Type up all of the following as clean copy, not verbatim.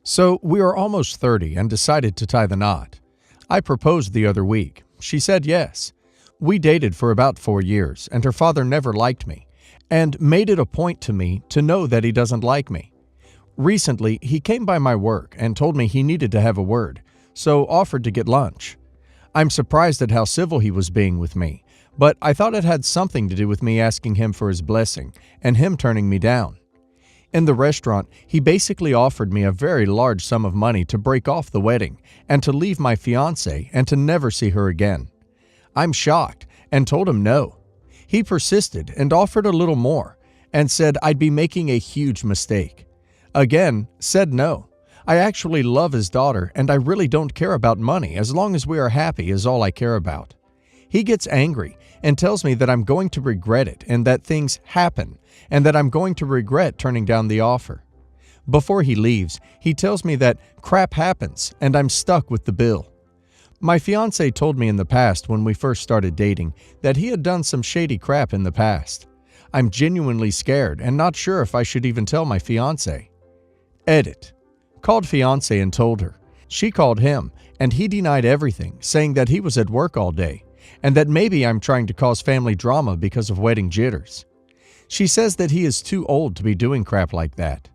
So we are almost 30 and decided to tie the knot. I proposed the other week. She said yes. We dated for about 4 years, and her father never liked me, and made it a point to me to know that he doesn't like me. Recently, he came by my work and told me he needed to have a word, so offered to get lunch. I'm surprised at how civil he was being with me, but I thought it had something to do with me asking him for his blessing and him turning me down. In the restaurant, he basically offered me a very large sum of money to break off the wedding and to leave my fiancée and to never see her again. I'm shocked and told him no. He persisted and offered a little more and said I'd be making a huge mistake. Again, said no. I actually love his daughter and I really don't care about money as long as we are happy is all I care about. He gets angry and tells me that I'm going to regret it and that things happen and that I'm going to regret turning down the offer. Before he leaves, he tells me that crap happens and I'm stuck with the bill. My fiancé told me in the past when we first started dating that he had done some shady crap in the past. I'm genuinely scared and not sure if I should even tell my fiancé. Edit. Called fiancé and told her. She called him and he denied everything, saying that he was at work all day and that maybe I'm trying to cause family drama because of wedding jitters. She says that he is too old to be doing crap like that.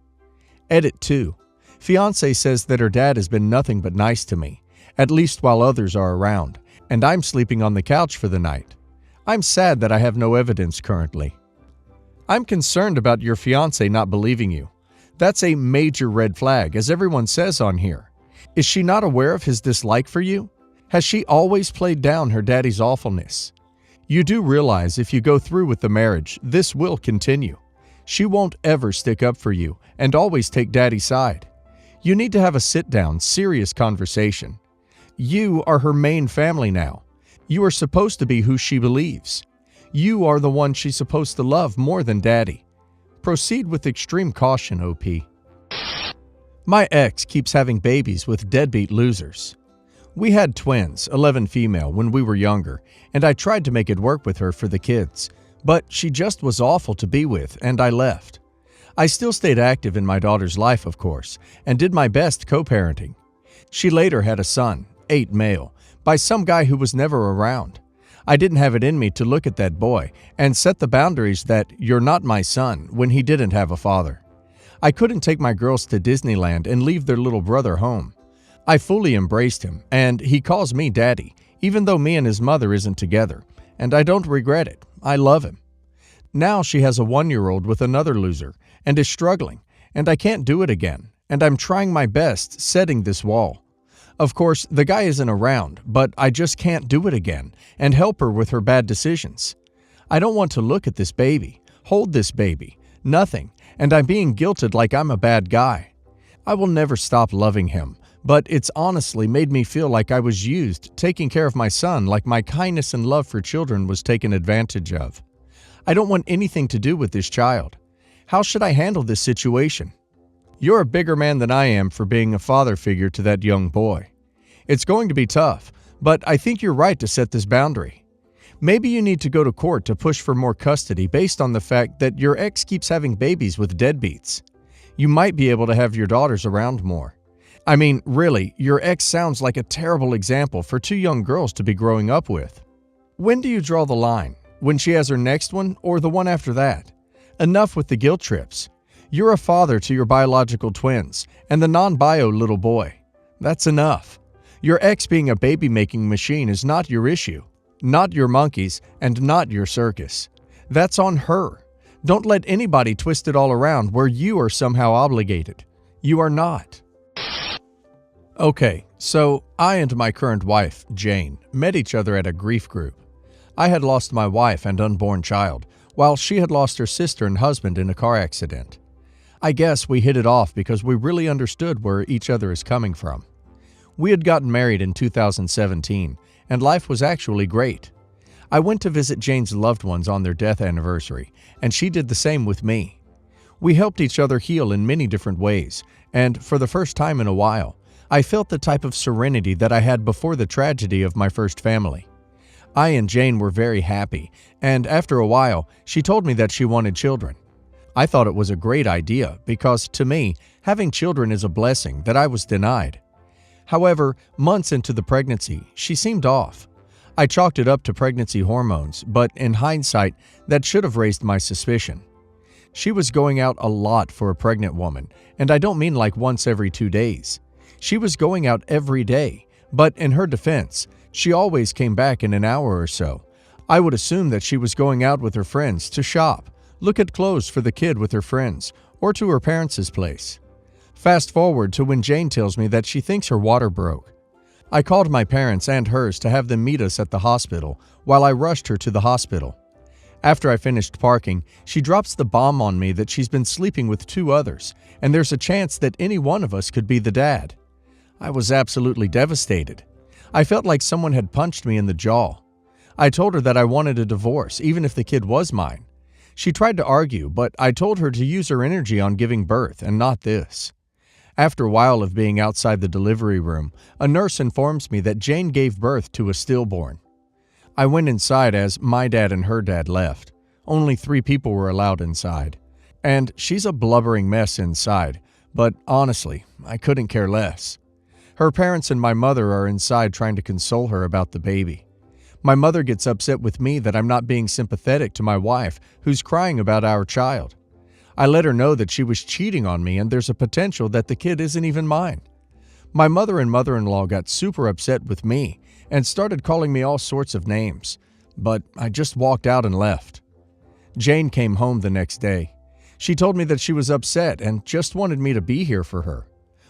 Edit 2. Fiancé says that her dad has been nothing but nice to me, at least while others are around, and I'm sleeping on the couch for the night. I'm sad that I have no evidence currently. I'm concerned about your fiancé not believing you. That's a major red flag, as everyone says on here. Is she not aware of his dislike for you? Has she always played down her daddy's awfulness? You do realize if you go through with the marriage, this will continue. She won't ever stick up for you and always take daddy's side. You need to have a sit-down, serious conversation. You are her main family now. You are supposed to be who she believes. You are the one she's supposed to love more than daddy. Proceed with extreme caution, OP. My ex keeps having babies with deadbeat losers. We had twins, 11 female, when we were younger, and I tried to make it work with her for the kids, but she just was awful to be with, and I left. I still stayed active in my daughter's life, of course, and did my best co-parenting. She later had a son, 8 male, by some guy who was never around. I didn't have it in me to look at that boy and set the boundaries that you're not my son when he didn't have a father. I couldn't take my girls to Disneyland and leave their little brother home. I fully embraced him, and he calls me daddy, even though me and his mother isn't together, and I don't regret it. I love him. Now she has a 1-year-old with another loser and is struggling, and I can't do it again, and I'm trying my best setting this wall. Of course, the guy isn't around, but I just can't do it again and help her with her bad decisions. I don't want to look at this baby, hold this baby, nothing, and I'm being guilted like I'm a bad guy. I will never stop loving him, but it's honestly made me feel like I was used taking care of my son like my kindness and love for children was taken advantage of. I don't want anything to do with this child. How should I handle this situation? You're a bigger man than I am for being a father figure to that young boy. It's going to be tough, but I think you're right to set this boundary. Maybe you need to go to court to push for more custody based on the fact that your ex keeps having babies with deadbeats. You might be able to have your daughters around more. I mean, really, your ex sounds like a terrible example for 2 young girls to be growing up with. When do you draw the line? When she has her next one or the one after that? Enough with the guilt trips. You're a father to your biological twins and the non-bio little boy. That's enough. Your ex being a baby-making machine is not your issue, not your monkeys, and not your circus. That's on her. Don't let anybody twist it all around where you are somehow obligated. You are not. Okay, so I and my current wife, Jane, met each other at a grief group. I had lost my wife and unborn child, while she had lost her sister and husband in a car accident. I guess we hit it off because we really understood where each other is coming from. We had gotten married in 2017, and life was actually great. I went to visit Jane's loved ones on their death anniversary, and she did the same with me. We helped each other heal in many different ways, and for the first time in a while, I felt the type of serenity that I had before the tragedy of my first family. I and Jane were very happy, and after a while, she told me that she wanted children. I thought it was a great idea because, to me, having children is a blessing that I was denied. However, months into the pregnancy, she seemed off. I chalked it up to pregnancy hormones, but in hindsight, that should have raised my suspicion. She was going out a lot for a pregnant woman, and I don't mean like once every 2 days. She was going out every day, but in her defense, she always came back in an hour or so. I would assume that she was going out with her friends to shop, look at clothes for the kid with her friends, or to her parents' place. Fast forward to when Jane tells me that she thinks her water broke. I called my parents and hers to have them meet us at the hospital while I rushed her to the hospital. After I finished parking, she drops the bomb on me that she's been sleeping with 2 others, and there's a chance that any one of us could be the dad. I was absolutely devastated. I felt like someone had punched me in the jaw. I told her that I wanted a divorce, even if the kid was mine. She tried to argue, but I told her to use her energy on giving birth and not this. After a while of being outside the delivery room, a nurse informs me that Jane gave birth to a stillborn. I went inside as my dad and her dad left. Only 3 people were allowed inside. And she's a blubbering mess inside, but honestly, I couldn't care less. Her parents and my mother are inside trying to console her about the baby. My mother gets upset with me that I'm not being sympathetic to my wife, who's crying about our child. I let her know that she was cheating on me and there's a potential that the kid isn't even mine. My mother and mother-in-law got super upset with me and started calling me all sorts of names, but I just walked out and left. Jane came home the next day. She told me that she was upset and just wanted me to be here for her.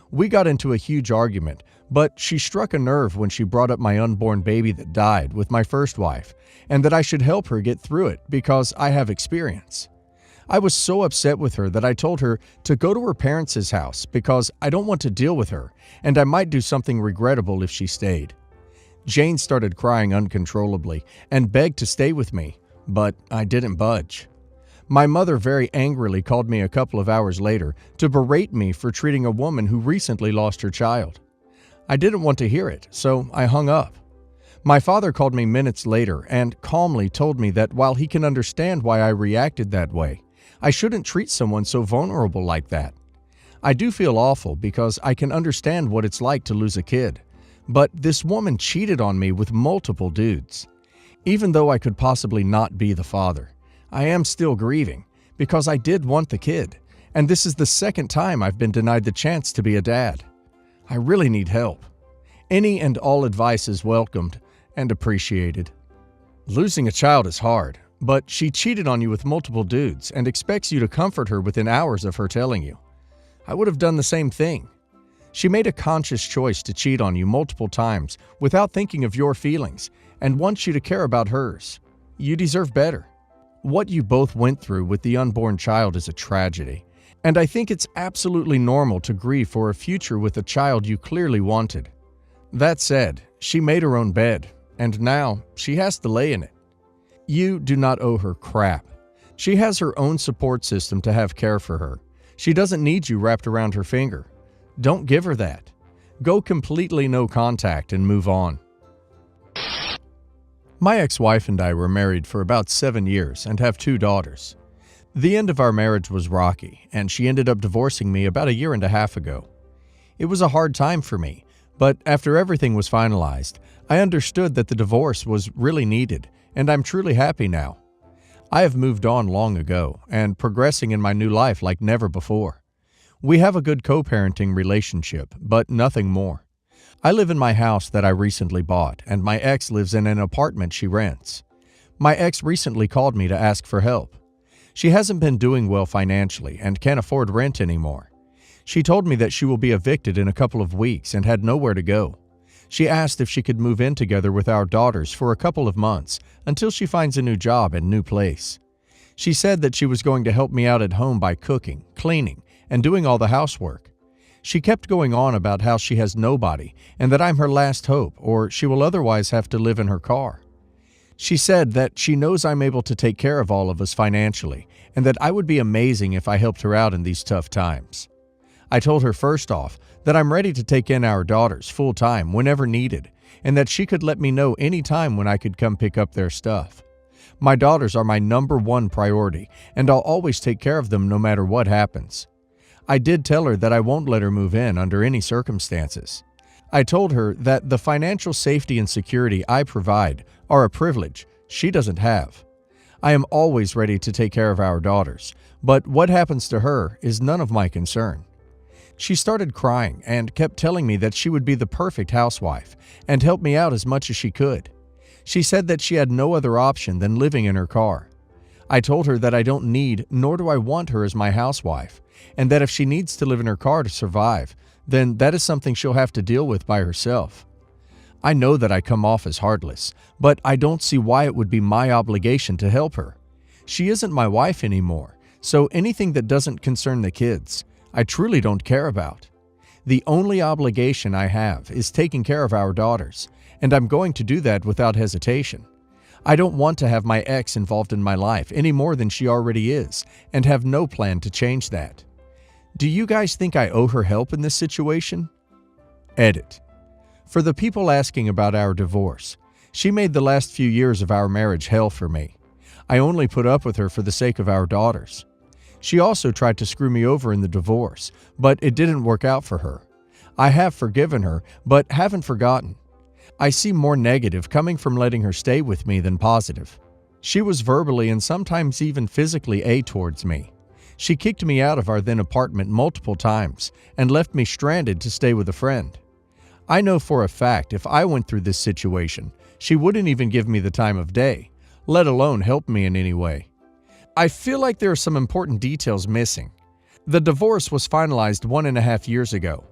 We got into a huge argument, but she struck a nerve when she brought up my unborn baby that died with my first wife, and that I should help her get through it because I have experience. I was so upset with her that I told her to go to her parents' house because I don't want to deal with her, and I might do something regrettable if she stayed. Jane started crying uncontrollably and begged to stay with me, but I didn't budge. My mother very angrily called me a couple of hours later to berate me for treating a woman who recently lost her child. I didn't want to hear it, so I hung up. My father called me minutes later and calmly told me that while he can understand why I reacted that way, I shouldn't treat someone so vulnerable like that. I do feel awful because I can understand what it's like to lose a kid, but this woman cheated on me with multiple dudes. Even though I could possibly not be the father, I am still grieving because I did want the kid, and this is the second time I've been denied the chance to be a dad. I really need help. Any and all advice is welcomed and appreciated. Losing a child is hard, but she cheated on you with multiple dudes and expects you to comfort her within hours of her telling you. I would have done the same thing. She made a conscious choice to cheat on you multiple times without thinking of your feelings and wants you to care about hers. You deserve better. What you both went through with the unborn child is a tragedy, and I think it's absolutely normal to grieve for a future with a child you clearly wanted. That said, she made her own bed, and now she has to lay in it. You do not owe her crap. She has her own support system to have care for her. She doesn't need you wrapped around her finger. Don't give her that. Go completely no contact and move on. My ex-wife and I were married for about 7 years and have 2 daughters. The end of our marriage was rocky, and she ended up divorcing me about 1.5 years ago. It was a hard time for me, but after everything was finalized, I understood that the divorce was really needed, and I'm truly happy now. I have moved on long ago and progressing in my new life like never before. We have a good co-parenting relationship, but nothing more. I live in my house that I recently bought, and my ex lives in an apartment she rents. My ex recently called me to ask for help. She hasn't been doing well financially and can't afford rent anymore. She told me that she will be evicted in a couple of weeks and had nowhere to go. She asked if she could move in together with our daughters for a couple of months until she finds a new job and new place. She said that she was going to help me out at home by cooking, cleaning, and doing all the housework. She kept going on about how she has nobody and that I'm her last hope, or she will otherwise have to live in her car. She said that she knows I'm able to take care of all of us financially and that I would be amazing if I helped her out in these tough times. I told her first off that I'm ready to take in our daughters full-time whenever needed and that she could let me know any time when I could come pick up their stuff. My daughters are my #1 priority, and I'll always take care of them no matter what happens. I did tell her that I won't let her move in under any circumstances. I told her that the financial safety and security I provide are a privilege she doesn't have. I am always ready to take care of our daughters, but what happens to her is none of my concern. She started crying and kept telling me that she would be the perfect housewife and help me out as much as she could. She said that she had no other option than living in her car. I told her that I don't need nor do I want her as my housewife, and that if she needs to live in her car to survive, then that is something she'll have to deal with by herself. I know that I come off as heartless, but I don't see why it would be my obligation to help her. She isn't my wife anymore, so anything that doesn't concern the kids, I truly don't care about. The only obligation I have is taking care of our daughters, and I'm going to do that without hesitation. I don't want to have my ex involved in my life any more than she already is, and have no plan to change that. Do you guys think I owe her help in this situation? Edit. For the people asking about our divorce, she made the last few years of our marriage hell for me. I only put up with her for the sake of our daughters. She also tried to screw me over in the divorce, but it didn't work out for her. I have forgiven her, but haven't forgotten. I see more negative coming from letting her stay with me than positive. She was verbally and sometimes even physically towards me. She kicked me out of our then apartment multiple times and left me stranded to stay with a friend. I know for a fact if I went through this situation, she wouldn't even give me the time of day, let alone help me in any way. I feel like there are some important details missing. The divorce was finalized 1.5 years ago.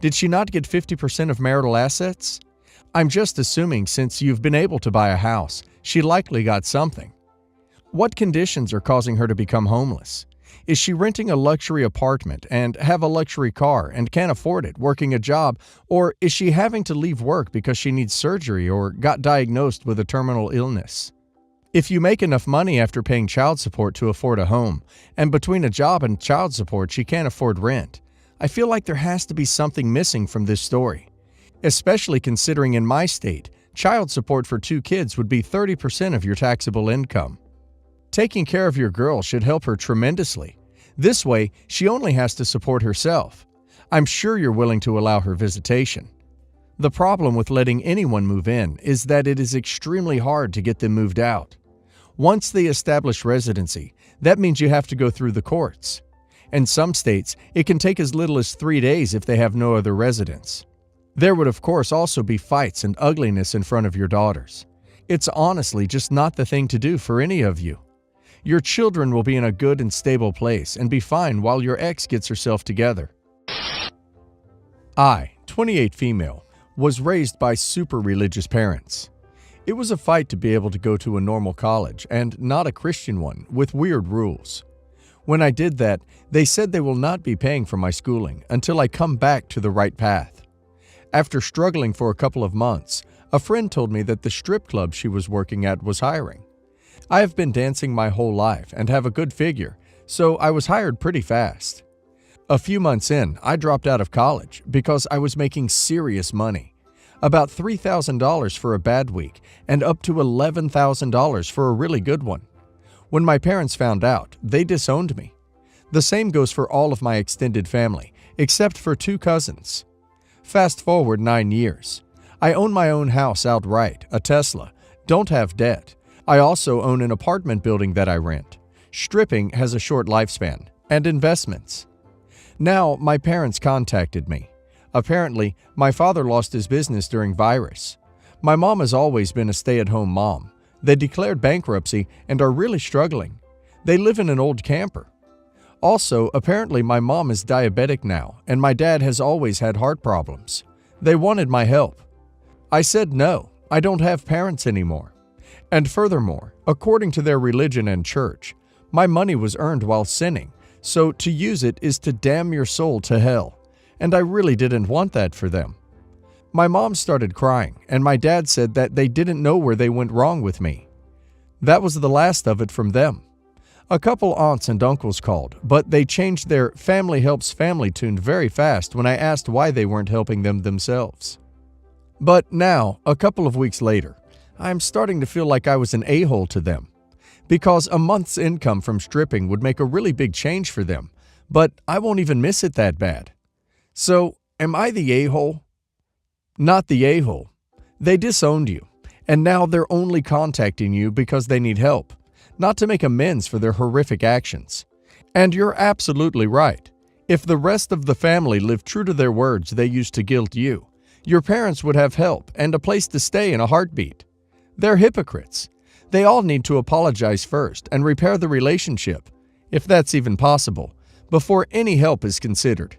Did she not get 50% of marital assets? I'm just assuming since you've been able to buy a house, she likely got something. What conditions are causing her to become homeless? Is she renting a luxury apartment and have a luxury car and can't afford it, working a job, or is she having to leave work because she needs surgery or got diagnosed with a terminal illness? If you make enough money after paying child support to afford a home, and between a job and child support she can't afford rent, I feel like there has to be something missing from this story. Especially considering in my state, child support for 2 kids would be 30% of your taxable income. Taking care of your girl should help her tremendously. This way, she only has to support herself. I'm sure you're willing to allow her visitation. The problem with letting anyone move in is that it is extremely hard to get them moved out. Once they establish residency, that means you have to go through the courts. In some states, it can take as little as 3 days if they have no other residence. There would of course also be fights and ugliness in front of your daughters. It's honestly just not the thing to do for any of you. Your children will be in a good and stable place and be fine while your ex gets herself together. I, 28 female, was raised by super religious parents. It was a fight to be able to go to a normal college and not a Christian one with weird rules. When I did that, they said they will not be paying for my schooling until I come back to the right path. After struggling for a couple of months, a friend told me that the strip club she was working at was hiring. I have been dancing my whole life and have a good figure, so I was hired pretty fast. A few months in, I dropped out of college because I was making serious money. About $3,000 for a bad week and up to $11,000 for a really good one. When my parents found out, they disowned me. The same goes for all of my extended family, except for 2 cousins. Fast forward 9 years. I own my own house outright, a Tesla, don't have debt. I also own an apartment building that I rent. Stripping has a short lifespan, and investments. Now, my parents contacted me. Apparently, my father lost his business during virus. My mom has always been a stay-at-home mom. They declared bankruptcy and are really struggling. They live in an old camper. Also, apparently my mom is diabetic now, and my dad has always had heart problems. They wanted my help. I said no, I don't have parents anymore. And furthermore, according to their religion and church, my money was earned while sinning, so to use it is to damn your soul to hell, and I really didn't want that for them. My mom started crying, and my dad said that they didn't know where they went wrong with me. That was the last of it from them. A couple aunts and uncles called, but they changed their family helps family tune very fast when I asked why they weren't helping them themselves. But now, a couple of weeks later, I'm starting to feel like I was an a-hole to them. because a month's income from stripping would make a really big change for them, but I won't even miss it that bad. So, am I the a-hole? Not the a-hole. They disowned you, and now they're only contacting you because they need help, not to make amends for their horrific actions. And you're absolutely right. If the rest of the family lived true to their words they used to guilt you, your parents would have help and a place to stay in a heartbeat. They're hypocrites. They all need to apologize first and repair the relationship, if that's even possible, before any help is considered.